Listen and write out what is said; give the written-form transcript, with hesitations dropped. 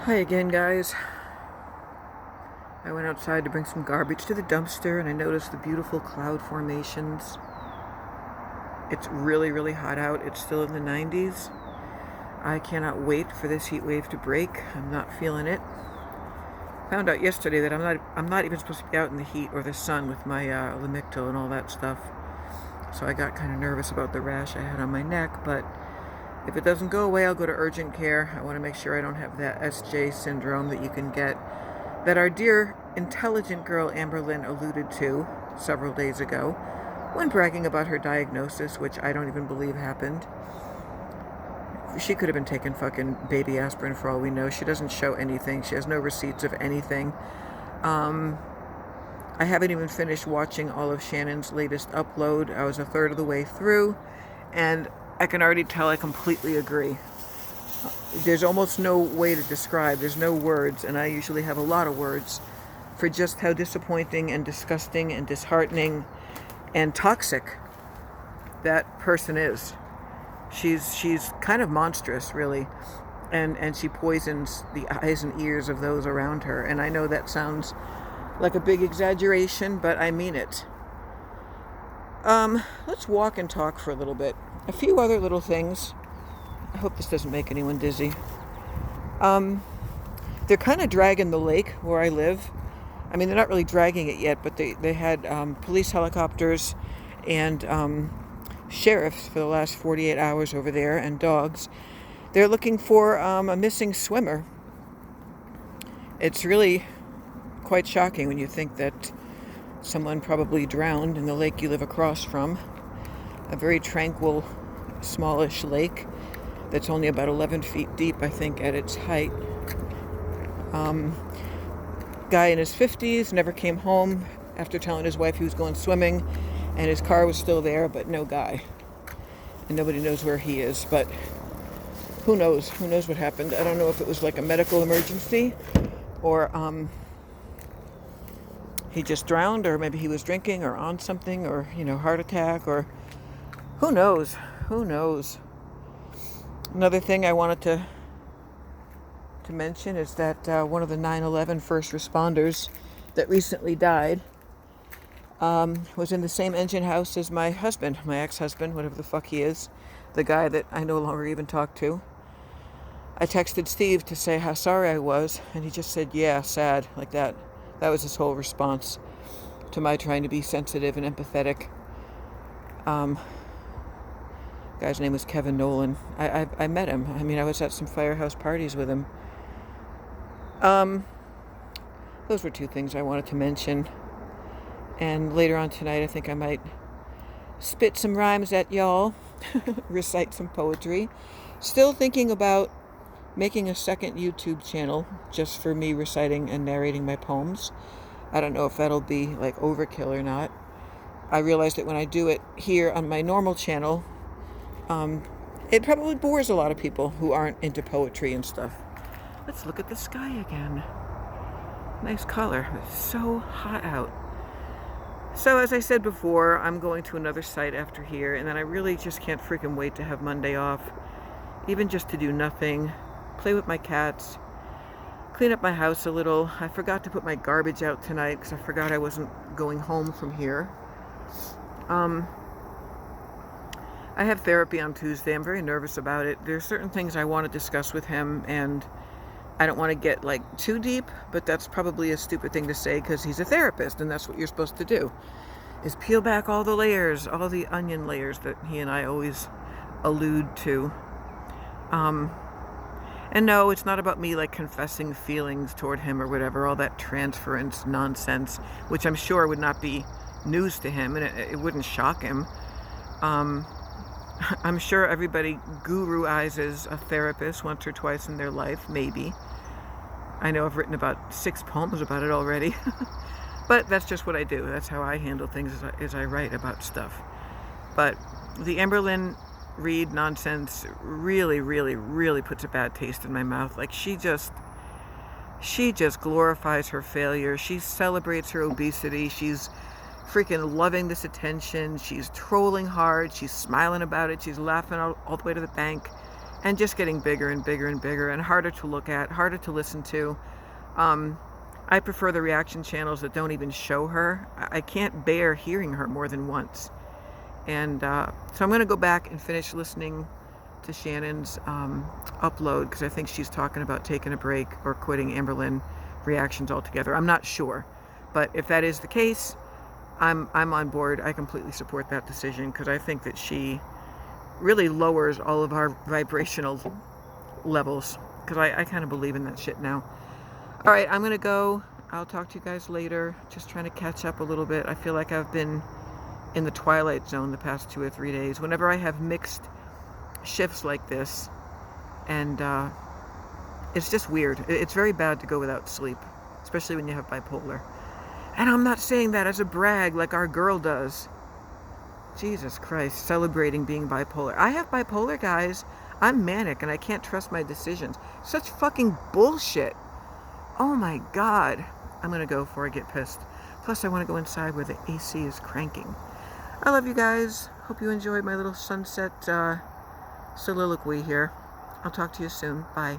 Hi again, guys. I went outside to bring some garbage to the dumpster and I noticed the beautiful cloud formations. It's really, really hot out. It's still in the 90s. I cannot wait for this heat wave to break. I'm not feeling it. Found out yesterday that I'm not even supposed to be out in the heat or the sun with my Lamictal and all that stuff. So I got kind of nervous about the rash I had on my neck, but if it doesn't go away, I'll go to urgent care. I want to make sure I don't have that SJ syndrome that you can get, that our dear intelligent girl Amberlynn alluded to several days ago when bragging about her diagnosis, which I don't even believe happened. She could have been taking fucking baby aspirin for all we know. She doesn't show anything. She has no receipts of anything. I haven't even finished watching all of Shannon's latest upload. I was a third of the way through, and I can already tell I completely agree. There's almost no way to describe. There's no words, and I usually have a lot of words for just how disappointing and disgusting and disheartening and toxic that person is. She's kind of monstrous, really, and she poisons the eyes and ears of those around her. And I know that sounds like a big exaggeration, but I mean it. Let's walk and talk for a little bit. A few other little things. I hope this doesn't make anyone dizzy. They're kind of dragging the lake where I live. I mean, they're not really dragging it yet, but they had police helicopters and sheriffs for the last 48 hours over there, and dogs. They're looking for a missing swimmer. It's really quite shocking when you think that someone probably drowned in the lake you live across from. A very tranquil, smallish lake that's only about 11 feet deep, I think, at its height. Guy in his 50s, never came home after telling his wife he was going swimming, and his car was still there, but no guy. And nobody knows where he is, but who knows? Who knows what happened? I don't know if it was like a medical emergency, or he just drowned, or maybe he was drinking or on something, or, heart attack, or who knows? Who knows? Another thing I wanted to mention is that one of the 9/11 first responders that recently died was in the same engine house as my husband, my ex-husband, whatever the fuck he is, the guy that I no longer even talk to. I texted Steve to say how sorry I was, and he just said, yeah, sad, like that. That was his whole response to my trying to be sensitive and empathetic. Guy's name was Kevin Nolan. I met him. I mean, I was at some firehouse parties with him. Those were two things I wanted to mention. And later on tonight, I think I might spit some rhymes at y'all, recite some poetry. Still thinking about making a second YouTube channel just for me reciting and narrating my poems. I don't know if that'll be like overkill or not. I realized that when I do it here on my normal channel, it probably bores a lot of people who aren't into poetry and stuff. Let's look at the sky again. Nice color. It's so hot out. So as I said before, I'm going to another site after here, and then I really just can't freaking wait to have Monday off, even just to do nothing, play with my cats, clean up my house a little. I forgot to put my garbage out tonight because I forgot I wasn't going home from here. I have therapy on Tuesday. I'm very nervous about it. There are certain things I want to discuss with him, and I don't want to get too deep, but that's probably a stupid thing to say because he's a therapist, and that's what you're supposed to do, is peel back all the layers, all the onion layers that he and I always allude to. And no, it's not about me confessing feelings toward him or whatever, all that transference nonsense, which I'm sure would not be news to him, and it wouldn't shock him. I'm sure everybody guru-izes a therapist once or twice in their life, maybe. I know I've written about 6 poems about it already. But that's just what I do. That's how I handle things, as I write about stuff. But the Amberlynn Reid nonsense really, really, really puts a bad taste in my mouth. She just glorifies her failure. She celebrates her obesity. She's freaking loving this attention. She's trolling hard. She's smiling about it. She's laughing all the way to the bank. and just getting bigger and bigger and bigger and harder to look at, harder to listen to. I prefer the reaction channels that don't even show her. I can't bear hearing her more than once. And so I'm going to go back and finish listening to Shannon's upload, because I think she's talking about taking a break or quitting Amberlynn reactions altogether. I'm not sure, but if that is the case, I'm on board. I completely support that decision, because I think that she really lowers all of our vibrational levels, because I kind of believe in that shit now. All right, I'm gonna go. I'll talk to you guys later. Just trying to catch up a little bit. I feel like I've been in the twilight zone the past 2 or 3 days. Whenever I have mixed shifts like this, and it's just weird. It's very bad to go without sleep, especially when you have bipolar. And I'm not saying that as a brag like our girl does. Jesus Christ, celebrating being bipolar. I have bipolar, guys. I'm manic and I can't trust my decisions. Such fucking bullshit. Oh my God. I'm gonna go before I get pissed. Plus I want to go inside where the AC is cranking. I love you guys. Hope you enjoyed my little sunset soliloquy here. I'll talk to you soon. Bye.